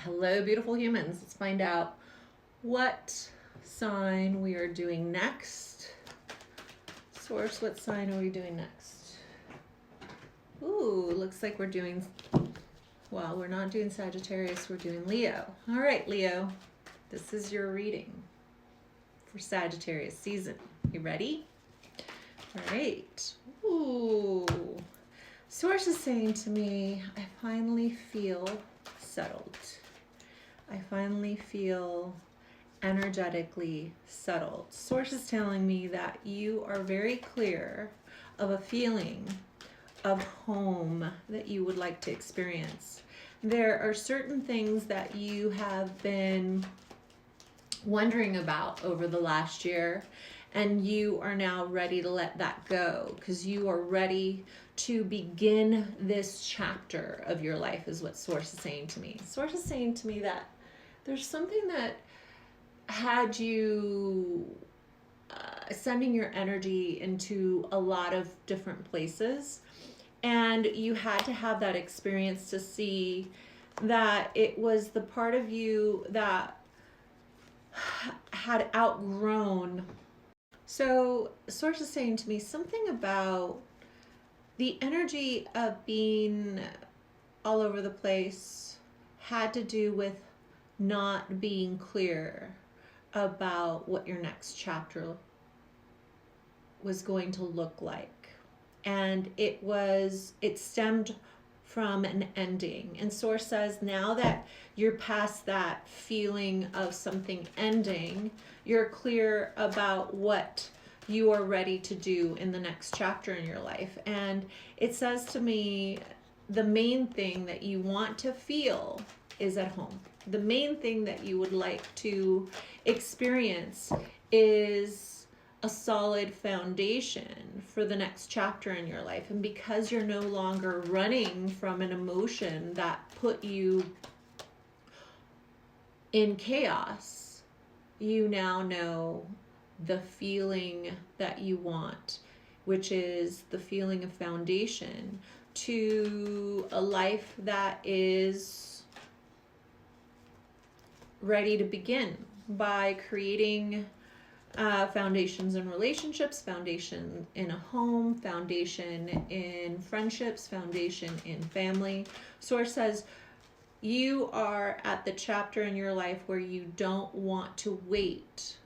Hello, beautiful humans. Let's find out what sign we are doing next. Source, what sign are we doing next? Ooh, looks like we're doing, well, we're not doing Sagittarius, we're doing Leo. All right, Leo, this is your reading for Sagittarius season. You ready? All right. Ooh. Source is saying to me, I finally feel settled. I finally feel energetically settled. Source is telling me that you are very clear of a feeling of home that you would like to experience. There are certain things that you have been wondering about over the last year, and you are now ready to let that go because you are ready to begin this chapter of your life, is what Source is saying to me. Source is saying to me that there's something that had you sending your energy into a lot of different places, and you had to have that experience to see that it was the part of you that had outgrown. So Source is saying to me something about the energy of being all over the place had to do with not being clear about what your next chapter was going to look like. And it stemmed from an ending. And Source says now that you're past that feeling of something ending, you're clear about what you are ready to do in the next chapter in your life. And it says to me, the main thing that you want to feel is at home. The main thing that you would like to experience is a solid foundation for the next chapter in your life. And because you're no longer running from an emotion that put you in chaos, you now know the feeling that you want, which is the feeling of foundation to a life that is ready to begin by creating foundations in relationships, foundation in a home, foundation in friendships, foundation in family. Source says you are at the chapter in your life where you don't want to wait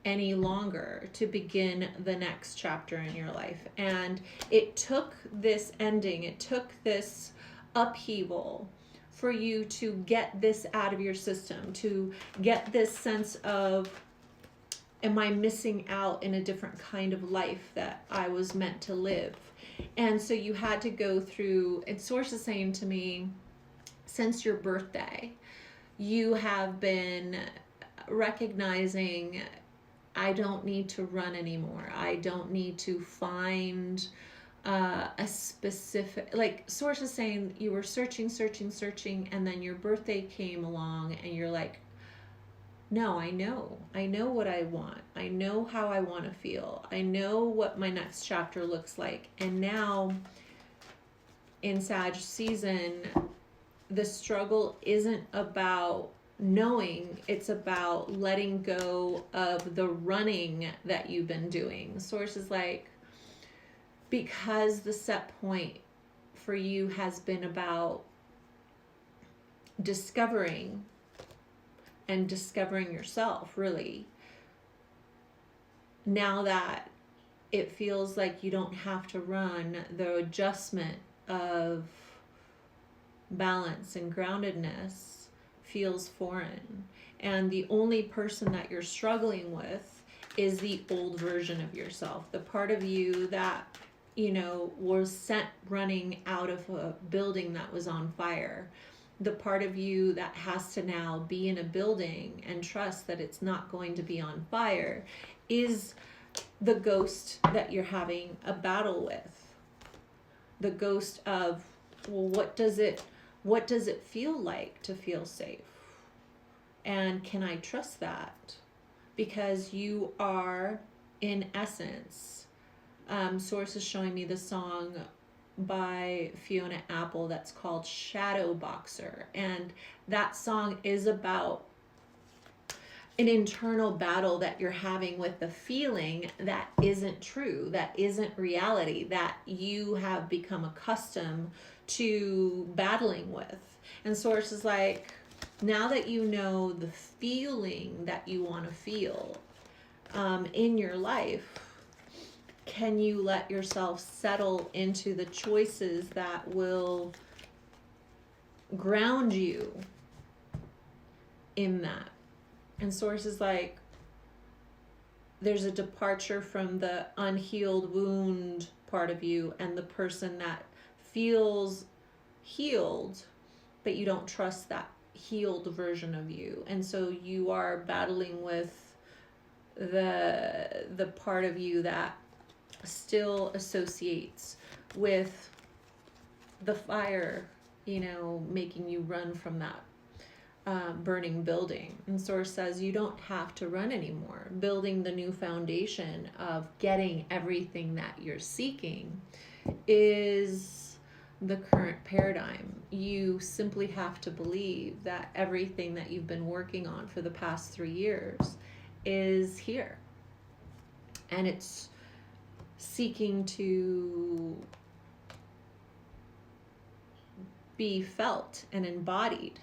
any longer to begin the next chapter in your life. And it took this ending, it took this upheaval for you to get this out of your system, to get this sense of, am I missing out in a different kind of life that I was meant to live? And so you had to go through, and Source is saying to me, since your birthday, you have been recognizing, I don't need to run anymore. I don't need to find a specific, like Source is saying you were searching, and then your birthday came along and you're like, no, I know what I want. I know how I want to feel. I know what my next chapter looks like. And now in Sag season, the struggle isn't about knowing, it's about letting go of the running that you've been doing. Source is like, because the set point for you has been about discovering yourself, really. Now that it feels like you don't have to run, the adjustment of balance and groundedness feels foreign. And the only person that you're struggling with is the old version of yourself, the part of you that, was sent running out of a building that was on fire. The part of you that has to now be in a building and trust that it's not going to be on fire is the ghost that you're having a battle with. The ghost of, well, what does it feel like to feel safe? And can I trust that? Because you are, in essence, Source is showing me the song by Fiona Apple that's called Shadow Boxer. And that song is about an internal battle that you're having with the feeling that isn't true, that isn't reality, that you have become accustomed to battling with. And Source is like, now that you know the feeling that you want to feel in your life, can you let yourself settle into the choices that will ground you in that? And Source is like, there's a departure from the unhealed wound part of you and the person that feels healed, but you don't trust that healed version of you. And so you are battling with the part of you that still associates with the fire, you know, making you run from that burning building. And Source says you don't have to run anymore. Building the new foundation of getting everything that you're seeking is the current paradigm. You simply have to believe that everything that you've been working on for the past 3 years is here. And it's seeking to be felt and embodied.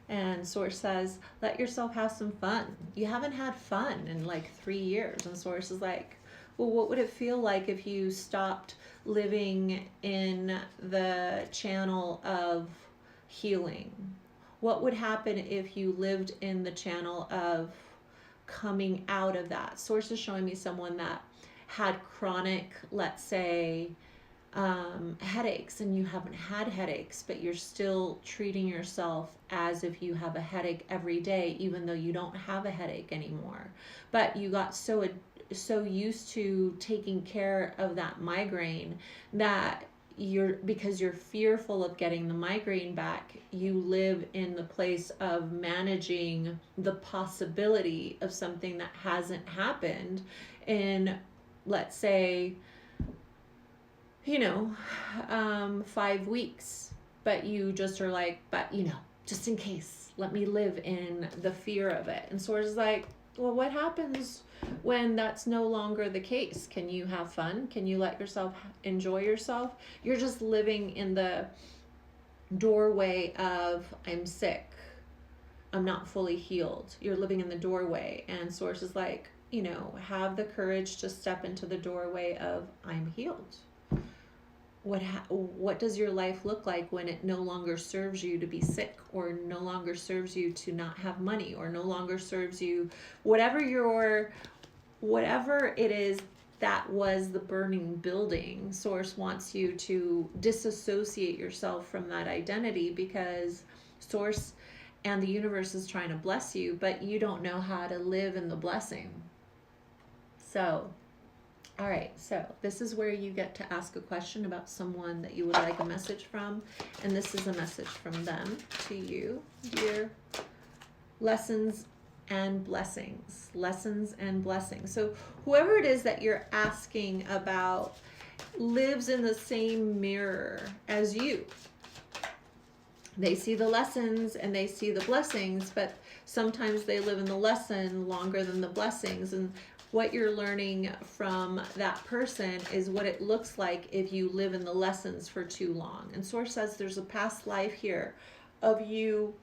And Source says, let yourself have some fun. You haven't had fun in like 3 years. And Source is like, well, what would it feel like if you stopped living in the channel of healing? What would happen if you lived in the channel of coming out of that? Source is showing me someone that had chronic, let's say, headaches, and you haven't had headaches, but you're still treating yourself as if you have a headache every day, even though you don't have a headache anymore. But you got so used to taking care of that migraine that because you're fearful of getting the migraine back, you live in the place of managing the possibility of something that hasn't happened in, let's say, 5 weeks, but you just are like, but just in case, let me live in the fear of it. And Source is like, well, what happens when that's no longer the case? Can you have fun? Can you let yourself enjoy yourself? You're just living in the doorway of, I'm sick, I'm not fully healed. You're living in the doorway. And Source is like, have the courage to step into the doorway of, I'm healed. What does your life look like when it no longer serves you to be sick, or no longer serves you to not have money, or no longer serves you, whatever it is that was the burning building? Source wants you to disassociate yourself from that identity, because Source and the universe is trying to bless you, but you don't know how to live in the blessing. So all right, so this is where you get to ask a question about someone that you would like a message from, and this is a message from them to you, dear. Lessons and blessings. Lessons and blessings. So whoever it is that you're asking about lives in the same mirror as you. They see the lessons and they see the blessings, but sometimes they live in the lesson longer than the blessings. And what you're learning from that person is what it looks like if you live in the lessons for too long. And Source says there's a past life here of you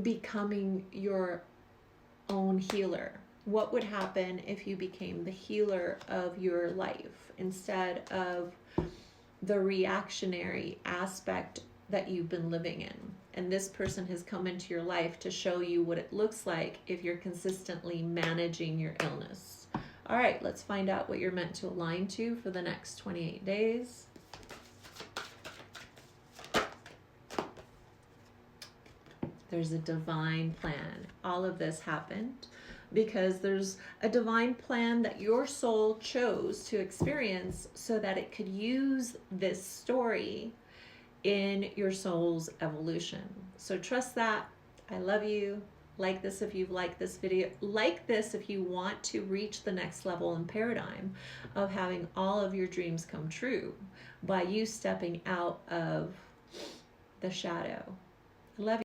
becoming your own healer. What would happen if you became the healer of your life instead of the reactionary aspect that you've been living in? And this person has come into your life to show you what it looks like if you're consistently managing your illness. All right, let's find out what you're meant to align to for the next 28 days. There's a divine plan. All of this happened because there's a divine plan that your soul chose to experience so that it could use this story in your soul's evolution. So trust that. I love you. Like this if you've liked this video. Like this if you want to reach the next level and paradigm of having all of your dreams come true by you stepping out of the shadow. I love you.